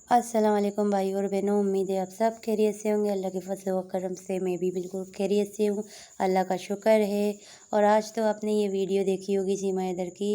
अस्सलाम वालेकुम भाई और बहनों, उम्मीद है आप सब खैरियत से होंगे। अल्लाह के फजल व करम से मैं भी बिल्कुल खैरियत से हूँ। अल्लाह का शुक्र है। और आज तो आपने ये वीडियो देखी होगी सीमा हैदर की,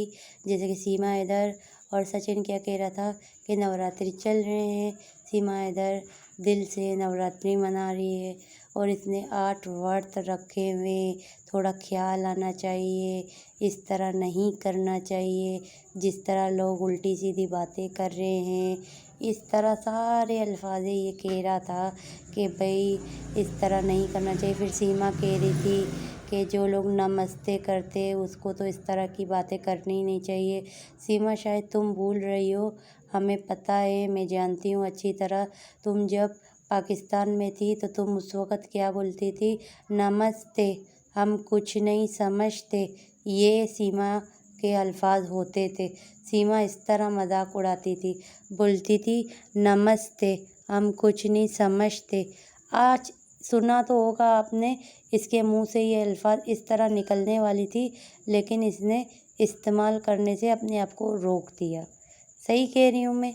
जैसे कि सीमा हैदर और सचिन क्या कह रहा था कि नवरात्रि चल रहे हैं, सीमा हैदर दिल से नवरात्रि मना रही है और इसने 8 व्रत रखे हुए, थोड़ा ख्याल आना चाहिए, इस तरह नहीं करना चाहिए जिस तरह लोग उल्टी सीधी बातें कर रहे हैं। इस तरह सारे अल्फाज ये कह रहा था कि भाई इस तरह नहीं करना चाहिए। फिर सीमा कह रही थी कि जो लोग नमस्ते करते उसको तो इस तरह की बातें करनी ही नहीं चाहिए। सीमा शायद तुम भूल रही हो, हमें पता है, मैं जानती हूँ अच्छी तरह। तुम जब पाकिस्तान में थी तो तुम उस वक़्त क्या बोलती थी? नमस्ते, हम कुछ नहीं समझते, ये सीमा के अल्फाज होते थे। सीमा इस तरह मजाक उड़ाती थी, बोलती थी नमस्ते, हम कुछ नहीं समझते। आज सुना तो होगा आपने, इसके मुंह से ये अल्फाज इस तरह निकलने वाली थी, लेकिन इसने इस्तेमाल करने से अपने आप को रोक दिया। सही कह रही हूँ मैं?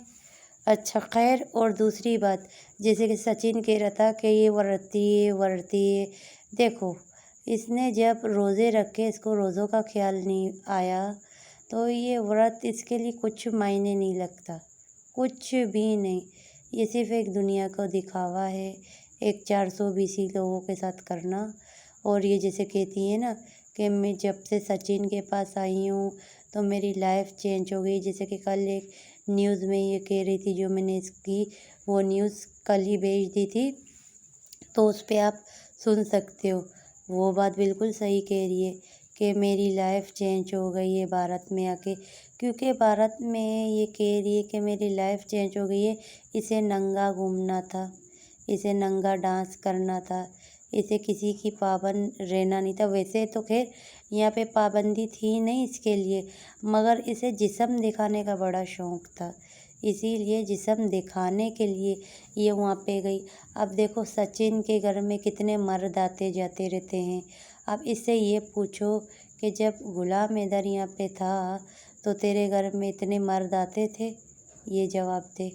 अच्छा खैर, और दूसरी बात, जैसे कि सचिन कह रहा था कि ये वर्ती है। देखो, इसने जब रोज़े रखे, इसको रोज़ों का ख्याल नहीं आया, तो ये व्रत इसके लिए कुछ मायने नहीं लगता, कुछ भी नहीं। ये सिर्फ एक दुनिया को दिखावा है, एक 420 लोगों के साथ करना। और ये जैसे कहती है ना कि मैं जब से सचिन के पास आई हूँ तो मेरी लाइफ चेंज हो गई। जैसे कि कल एक न्यूज़ में ये कह रही थी, जो मैंने इसकी वो न्यूज़ कल ही भेज दी थी, तो उस पे आप सुन सकते हो। वो बात बिल्कुल सही कह रही है कि मेरी लाइफ चेंज हो गई है भारत में आके, क्योंकि भारत में ये कह रही है कि मेरी लाइफ चेंज हो गई है। इसे नंगा घूमना था, इसे नंगा डांस करना था, इसे किसी की पाबंद रहना नहीं था। वैसे तो खैर यहाँ पे पाबंदी थी नहीं इसके लिए, मगर इसे जिस्म दिखाने का बड़ा शौक़ था, इसीलिए जिस्म दिखाने के लिए ये वहाँ पे गई। अब देखो, सचिन के घर में कितने मर्द आते जाते रहते हैं। अब इससे ये पूछो कि जब गुलाम हैदर यहाँ पे था तो तेरे घर में इतने मर्द आते थे? ये जवाब दे।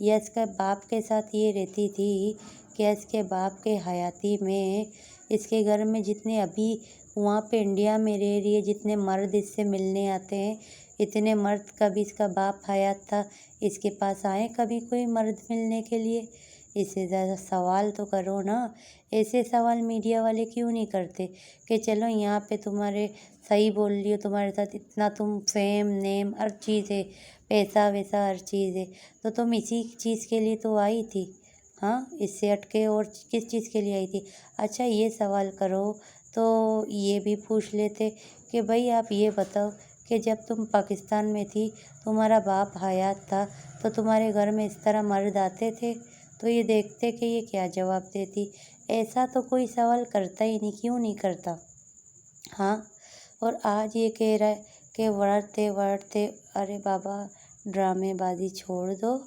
या इसका बाप के साथ ये रहती थी? क्या इसके बाप के हयाती में इसके घर में जितने अभी वहाँ पे इंडिया में रह रही है, जितने मर्द इससे मिलने आते हैं, इतने मर्द कभी इसका बाप हयात था इसके पास आए कभी कोई मर्द मिलने के लिए? इससे ज़्यादा सवाल तो करो ना। ऐसे सवाल मीडिया वाले क्यों नहीं करते कि चलो यहाँ पे तुम्हारे सही बोल रही हो, तुम्हारे साथ इतना तुम फेम नेम हर चीज़ है, पैसा वैसा हर चीज़ है, तो तुम इसी चीज़ के लिए तो आई थी। हाँ, इससे हटके और किस चीज़ के लिए आई थी? अच्छा ये सवाल करो तो ये भी पूछ लेते कि भाई आप ये बताओ कि जब तुम पाकिस्तान में थी, तुम्हारा बाप हयात था, तो तुम्हारे घर में इस तरह मर्द आते थे? तो ये देखते कि ये क्या जवाब देती। ऐसा तो कोई सवाल करता ही नहीं, क्यों नहीं करता? हाँ, और आज ये कह रहा है कि वर्ते अरे बाबा, ड्रामेबाजी छोड़ दो।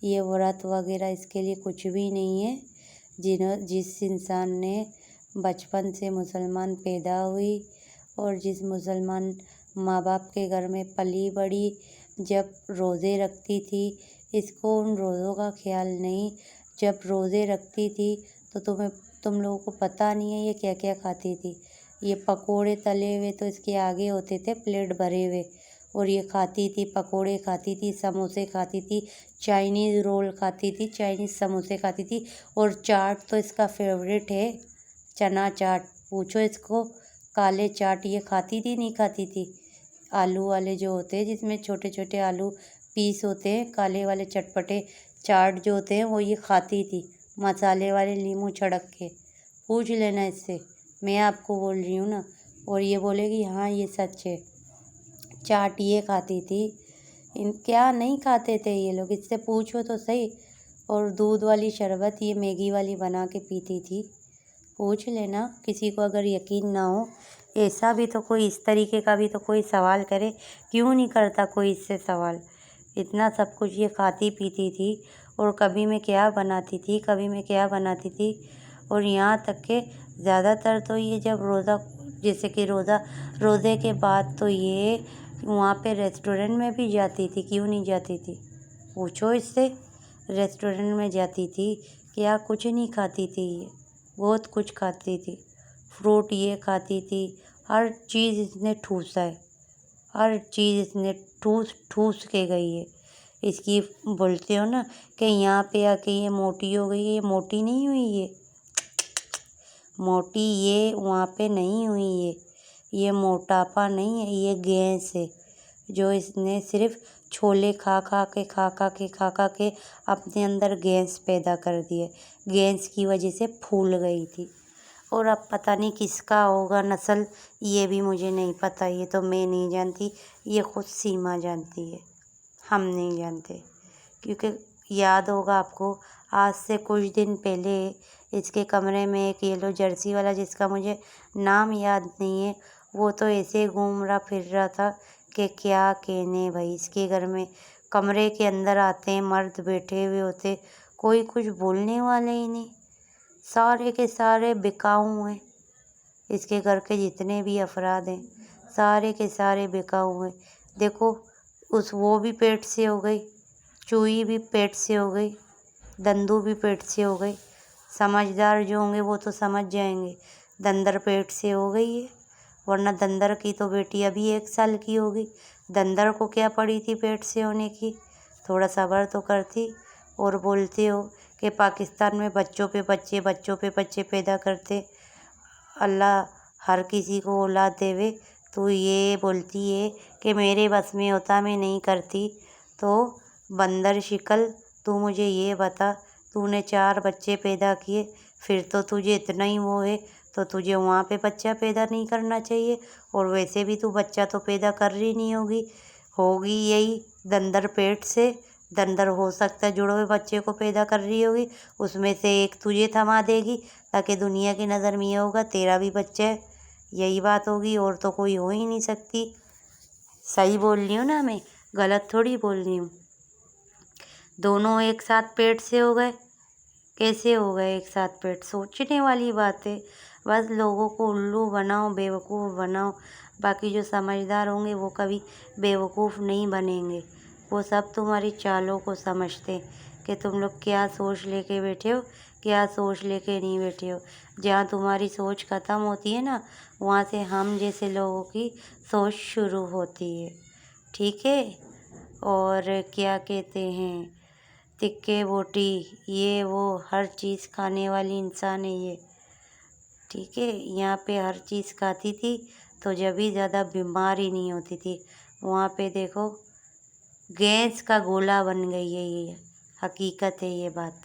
ये व्रत वगैरह इसके लिए कुछ भी नहीं है। जिस इंसान ने बचपन से मुसलमान पैदा हुई और जिस मुसलमान माँ बाप के घर में पली बड़ी, जब रोज़े रखती थी, इसको उन रोज़ों का ख्याल नहीं। जब रोज़े रखती थी तो तुम लोगों को पता नहीं है ये क्या क्या खाती थी? ये पकोड़े तले हुए तो इसके आगे होते थे प्लेट भरे हुए, और ये खाती थी, पकोड़े खाती थी, समोसे खाती थी, चाइनीज़ रोल खाती थी, चाइनीज़ समोसे खाती थी, और चाट तो इसका फेवरेट है, चना चाट। पूछो इसको, काले चाट ये खाती थी नहीं खाती थी? आलू वाले जो होते हैं, जिसमें छोटे छोटे आलू पीस होते हैं, काले वाले चटपटे चाट जो होते हैं, वो ये खाती थी, मसाले वाले नींबू छिड़क के। पूछ लेना इससे, मैं आपको बोल रही हूँ ना। और ये बोलेगी हाँ ये सच है, चाट ये खाती थी। इन क्या नहीं खाते थे ये लोग, इससे पूछो तो सही। और दूध वाली शरबत ये मैगी वाली बना के पीती थी। पूछ लेना किसी को अगर यकीन ना हो। ऐसा भी तो कोई, इस तरीके का भी तो कोई सवाल करे, क्यों नहीं करता कोई इससे सवाल? इतना सब कुछ ये खाती पीती थी, और कभी मैं क्या बनाती थी, कभी मैं क्या बनाती थी। और यहाँ तक के ज़्यादातर तो ये जब रोज़ा, जैसे कि रोज़े के बाद तो ये वहाँ पे रेस्टोरेंट में भी जाती थी, क्यों नहीं जाती थी? पूछो इससे। रेस्टोरेंट में जाती थी, क्या कुछ नहीं खाती थी ये, बहुत कुछ खाती थी। फ्रूट ये खाती थी, हर चीज़ इसने ठूसा है, हर चीज़ इसने ठूस ठूस के गई है। इसकी बोलते हो ना कि यहाँ पे आके ये मोटी हो गई है, ये मोटी नहीं हुई, मोटी ये वहाँ पे नहीं हुई है, ये मोटापा नहीं है, ये गैस है जो इसने सिर्फ छोले खा खा के अपने अंदर गैस पैदा कर दी है। गैस की वजह से फूल गई थी। और अब पता नहीं किसका होगा नस्ल, ये भी मुझे नहीं पता, ये तो मैं नहीं जानती, ये खुद सीमा जानती है, हम नहीं जानते। क्योंकि याद होगा आपको, आज से कुछ दिन पहले इसके कमरे में एक येलो जर्सी वाला, जिसका मुझे नाम याद नहीं है, वो तो ऐसे घूम रहा फिर रहा था कि क्या कहने भाई। इसके घर में कमरे के अंदर आते हैं, मर्द बैठे हुए होते, कोई कुछ बोलने वाले ही नहीं, सारे के सारे बिकाऊ हैं। इसके घर के जितने भी अफराद हैं सारे के सारे बिकाऊ हैं। देखो वो भी पेट से हो गई, चूई भी पेट से हो गई, दंदू भी पेट से हो गई। समझदार जो होंगे वो तो समझ जाएंगे, दंदर पेट से हो गई है, वरना दंदर की तो बेटी अभी 1 साल की होगी। दंदर को क्या पड़ी थी पेट से होने की, थोड़ा सब्र तो करती। और बोलते हो कि पाकिस्तान में बच्चों पे बच्चे पैदा करते, अल्लाह हर किसी को औलाद देवे। तो ये बोलती है कि मेरे बस में होता, मैं नहीं करती। तो बंदर शिकल, तू मुझे ये बता, तूने 4 बच्चे पैदा किए, फिर तो तुझे इतना ही वो है, तो तुझे वहाँ पे बच्चा पैदा नहीं करना चाहिए। और वैसे भी तू बच्चा तो पैदा कर रही नहीं होगी यही दंदर पेट से। दंदर हो सकता है जुड़े हुए बच्चे को पैदा कर रही होगी, उसमें से एक तुझे थमा देगी, ताकि दुनिया की नज़र में ये होगा तेरा भी बच्चा है। यही बात होगी, और तो कोई हो ही नहीं सकती। सही बोल रही हूँ ना, मैं गलत थोड़ी बोल रही हूँ। दोनों एक साथ पेट से हो गए, कैसे हो गए एक साथ पेट, सोचने वाली बात है। बस लोगों को उल्लू बनाओ, बेवकूफ़ बनाओ। बाकी जो समझदार होंगे वो कभी बेवकूफ़ नहीं बनेंगे, वो सब तुम्हारी चालों को समझते कि तुम लोग क्या सोच लेके बैठे हो, क्या सोच लेके नहीं बैठे हो। जहाँ तुम्हारी सोच ख़त्म होती है ना, वहाँ से हम जैसे लोगों की सोच शुरू होती है, ठीक है। और क्या कहते हैं, तिक्के बोटी ये वो हर चीज़ खाने वाली इंसान है ये, ठीक है। यहाँ पे हर चीज़ खाती थी तो जब भी ज़्यादा बीमार ही नहीं होती थी। वहाँ पे देखो गैस का गोला बन गई है ये, हकीकत है ये बात।